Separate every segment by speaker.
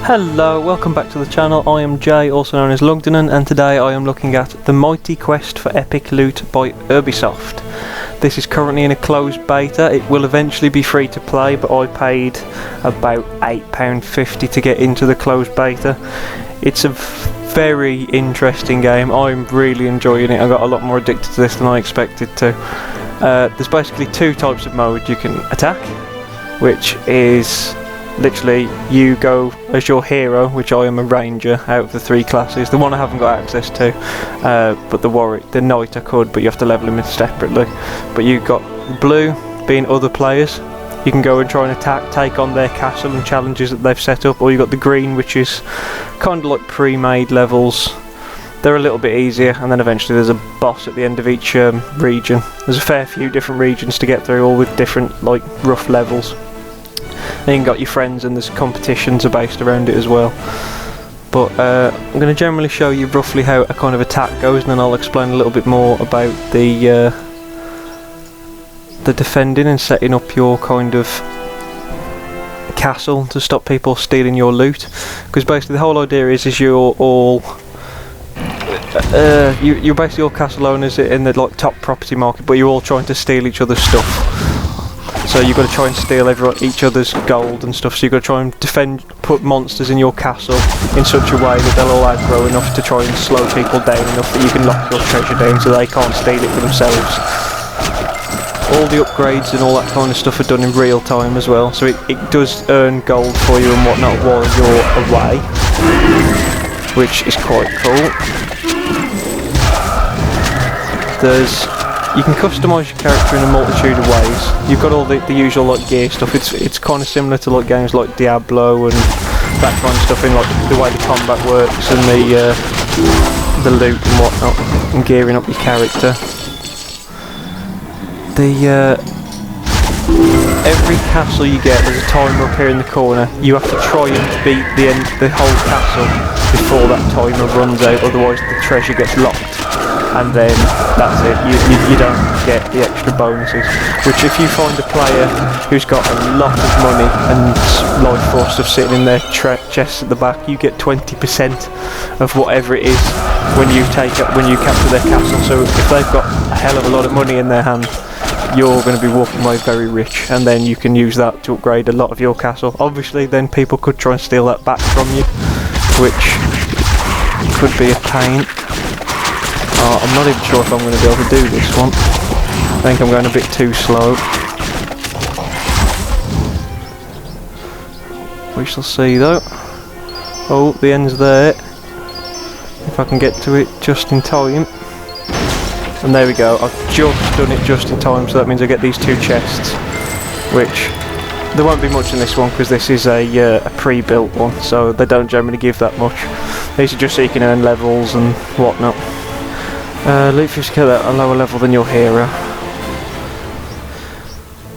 Speaker 1: Hello, welcome back to the channel. I am Jay, also known as Lugdunon, and today I am looking at The Mighty Quest for Epic Loot by Ubisoft. This is currently in a closed beta. It will eventually be free to play, but I paid about £8.50 to get into the closed beta. It's a very interesting game. I'm really enjoying it. I got a lot more addicted to this than I expected to. There's basically two types of mode. You can attack, which is literally you go as your hero, which I am a ranger out of the three classes. The one I haven't got access to, but the knight I could, but you have to level him separately. But you've got blue being other players. You can go and try and attack, take on their castle and challenges that they've set up, or you've got the green, which is kind of like pre-made levels. They're a little bit easier, and then eventually there's a boss at the end of each region. There's a fair few different regions to get through, all with different like rough levels. And you got your friends, and there's competitions are based around it as well. But I'm going to generally show you roughly how a kind of attack goes, and then I'll explain a little bit more about the defending and setting up your kind of castle to stop people stealing your loot. Because basically the whole idea is you're all you're basically all castle owners in the like top property market, but you're all trying to steal each other's stuff. So you've got to try and steal each other's gold and stuff, so you've got to try and put monsters in your castle in such a way that they'll all aggro enough to try and slow people down enough that you can lock your treasure down so they can't steal it for themselves. All the upgrades and all that kind of stuff are done in real time as well, so it does earn gold for you and whatnot while you're away, which is quite cool. You can customise your character in a multitude of ways. You've got all the usual like gear stuff. It's kind of similar to like games like Diablo and that kind of stuff in like the way the combat works and the loot and whatnot, and gearing up your character. Every castle you get, there's a timer up here in the corner. You have to try and beat the whole castle before that timer runs out, otherwise the treasure gets locked, and then that's it. You don't get the extra bonuses. Which, if you find a player who's got a lot of money and life force stuff sitting in their chests at the back, you get 20% of whatever it is when you capture their castle. So if they've got a hell of a lot of money in their hand, you're going to be walking away very rich, and then you can use that to upgrade a lot of your castle. Obviously then people could try and steal that back from you, which could be a pain. I'm not even sure if I'm going to be able to do this one. I think I'm going a bit too slow. We shall see though. Oh, the end's there. If I can get to it just in time. And there we go, I've just done it just in time, so that means I get these two chests, which there won't be much in this one because this is a pre-built one, so they don't generally give that much. These are just so you can earn levels and whatnot. Loot fish get at a lower level than your hero.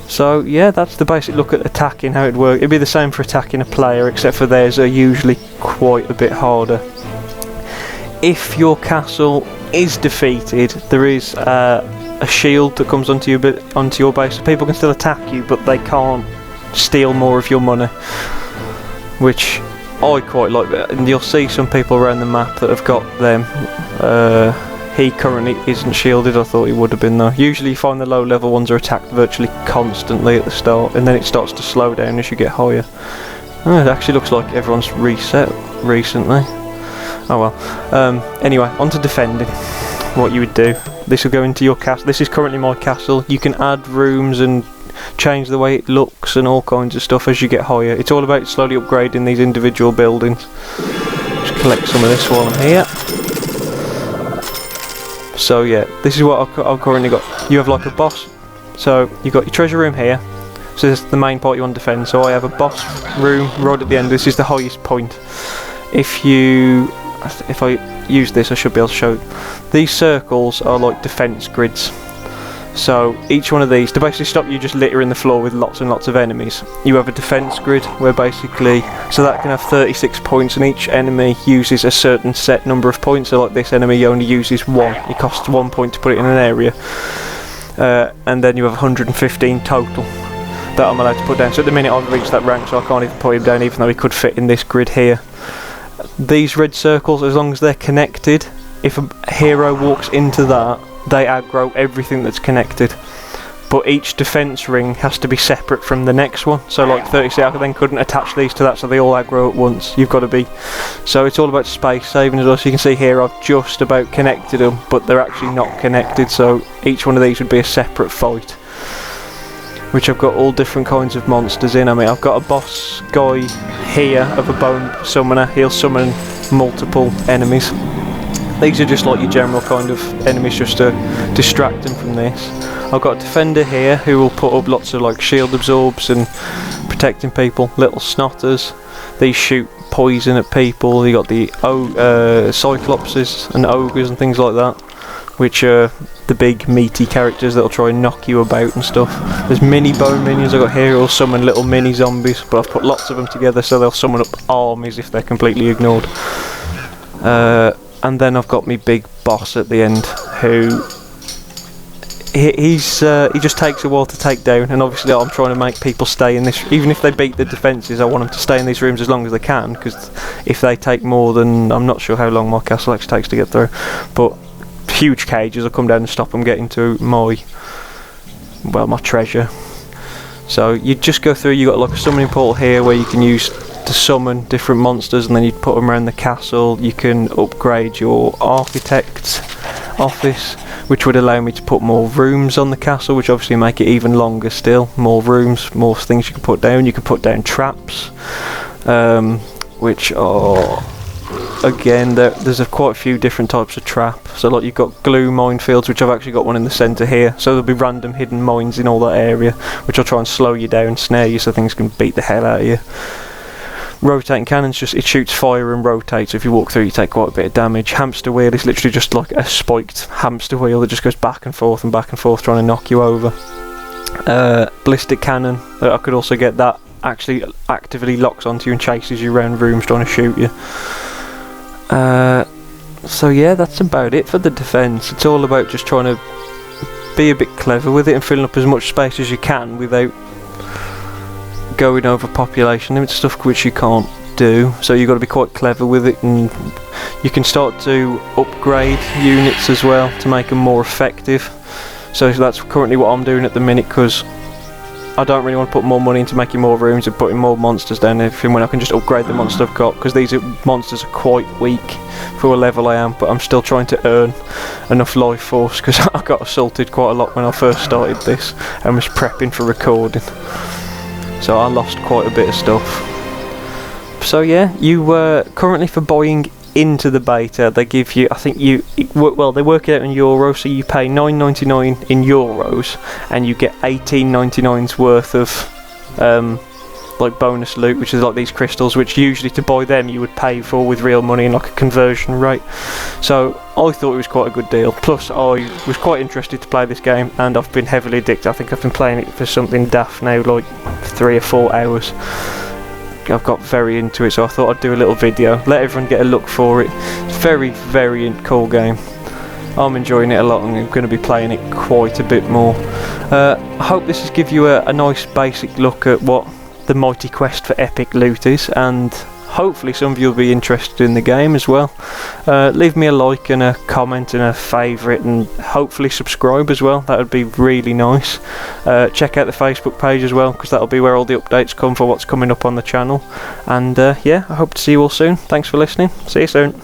Speaker 1: So yeah, that's the basic look at attacking, how it works. It'd be the same for attacking a player, except for theirs are usually quite a bit harder. If your castle is defeated, there is a shield that comes onto your base, so people can still attack you, but they can't steal more of your money, which I quite like. And you'll see some people around the map that have got them. He currently isn't shielded. I thought he would have been though. Usually you find the low level ones are attacked virtually constantly at the start, and then it starts to slow down as you get higher. It actually looks like everyone's reset recently. Oh well. Anyway, on to defending. What you would do. This will go into your castle. This is currently my castle. You can add rooms and change the way it looks and all kinds of stuff as you get higher. It's all about slowly upgrading these individual buildings. Just collect some of this while I'm here. So yeah, this is what I've currently got. You have like a boss. So you've got your treasure room here. So this is the main part you want to defend. So I have a boss room right at the end. This is the highest point. If I use this, I should be able to show. These circles are like defense grids. So each one of these, to basically stop you just littering the floor with lots and lots of enemies, you have a defense grid where basically, so that can have 36 points, and each enemy uses a certain set number of points. So like this enemy only uses 1. It costs 1 point to put it in an area. And then you have 115 total. that I'm allowed to put down. So at the minute I've reached that rank, so I can't even put him down, even though he could fit in this grid here. These red circles, as long as they're connected, if a hero walks into that, they aggro everything that's connected. But each defense ring has to be separate from the next one. So like 36, I then couldn't attach these to that, so they all aggro at once. You've got to be. So it's all about space saving as well. So you can see here I've just about connected them, but they're actually not connected. So each one of these would be a separate fight, which I've got all different kinds of monsters in. I mean, I've got a boss guy here of a bone summoner. He'll summon multiple enemies. These are just like your general kind of enemies, just to distract them from this. I've got a defender here who will put up lots of like shield absorbs and protecting people. Little snotters. These shoot poison at people. You got the cyclopses and ogres and things like that, which are the big meaty characters that'll try and knock you about and stuff. There's mini bone minions I've got here who'll summon little mini zombies, but I've put lots of them together so they'll summon up armies if they're completely ignored. And then I've got me big boss at the end, who he just takes a while to take down, and obviously I'm trying to make people stay in this. Even if they beat the defences, I want them to stay in these rooms as long as they can, because if they take more than, I'm not sure how long my castle actually takes to get through, but huge cages will come down and stop them getting to my treasure. So you just go through. You got like a summoning portal here where you can use to summon different monsters, and then you put them around the castle. You can upgrade your architect's office, which would allow me to put more rooms on the castle, which obviously make it even longer still. More rooms, more things you can put down. You can put down traps, which are, again, there's quite a few different types of trap. So like you've got glue minefields, which I've actually got one in the centre here, so there'll be random hidden mines in all that area, which will try and slow you down, snare you, so things can beat the hell out of you. Rotating cannons, just it shoots fire and rotates, so if you walk through you take quite a bit of damage. Hamster wheel is literally just like a spiked hamster wheel that just goes back and forth trying to knock you over. Ballistic cannon, I could also get that, actually actively locks onto you and chases you around rooms trying to shoot you. So yeah, that's about it for the defence. It's all about just trying to be a bit clever with it and filling up as much space as you can without going over population limits, stuff which you can't do. So you've got to be quite clever with it, and you can start to upgrade units as well to make them more effective. So that's currently what I'm doing at the minute, because I don't really want to put more money into making more rooms and putting more monsters down and everything when I can just upgrade the monster I've got, because these monsters are quite weak for a level I am, but I'm still trying to earn enough life force, because I got assaulted quite a lot when I first started this and was prepping for recording. So I lost quite a bit of stuff. So yeah, you currently for buying into the beta, they give you, I think they work it out in euros, so you pay $9.99 in euros and you get $18.99's worth of like bonus loot, which is like these crystals, which usually to buy them you would pay for with real money and like a conversion rate. So I thought it was quite a good deal. Plus I was quite interested to play this game, and I've been heavily addicted. I think I've been playing it for something daft now, like 3 or 4 hours. I've got very into it, so I thought I'd do a little video, let everyone get a look for it. It's a very, very cool game. I'm enjoying it a lot, and I'm going to be playing it quite a bit more. I hope this has given you a nice basic look at what the mighty quest for epic loot is, and hopefully some of you will be interested in the game as well. Leave me a like and a comment and a favourite, and hopefully subscribe as well. That would be really nice. Check out the Facebook page as well, because that'll be where all the updates come for what's coming up on the channel. And yeah, I hope to see you all soon. Thanks for listening. See you soon.